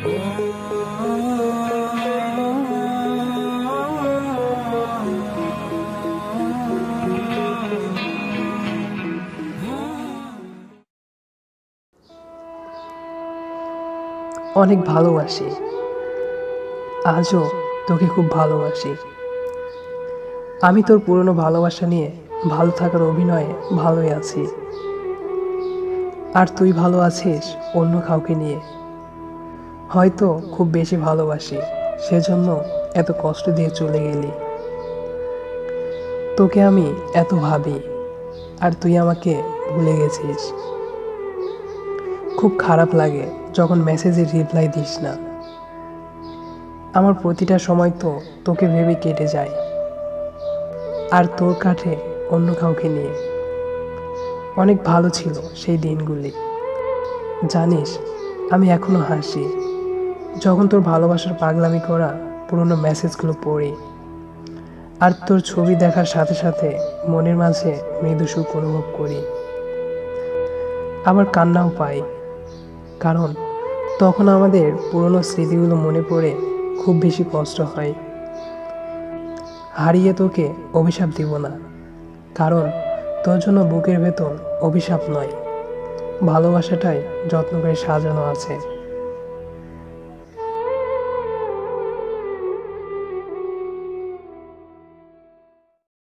অনেক ভালোবাসি, আজও তোকে খুব ভালোবাসি। আমি তোর পুরনো ভালোবাসা নিয়ে ভালো থাকার অভিনয়ে ভালোই আছি, আর তুই ভালো আছিস অন্য কাউকে নিয়ে। হয়তো খুব বেশি ভালোবাসি, সেজন্য এত কষ্ট দিয়ে চলে গেলি। তোকে আমি এত ভাবি, আর তুই আমাকে ভুলে গেছিস। খুব খারাপ লাগে যখন মেসেজের রিপ্লাই দিস না। আমার প্রতিটা সময় তো তোকে ভেবে কেটে যায়, আর তোর কাছে অন্য কাউকে নিয়ে। অনেক ভালো ছিল সেই দিনগুলি। জানিস, আমি এখনো হাসি যখন তোর ভালোবাসার পাগলামি করা পুরনো মেসেজগুলো পড়ি, আর তোর ছবি দেখার সাথে সাথে মনের মাঝে মৃদু সুখ অনুভব করি। আবার কান্নাও পাই, কারণ তখন আমাদের পুরনো স্মৃতিগুলো মনে পড়ে খুব বেশি কষ্ট হয়। হারিয়ে তোকে অভিশাপ দিব না, কারণ তোর জন্য বুকের ভেতর অভিশাপ নয়, ভালোবাসাটাই যত্ন করে সাজানো আছে।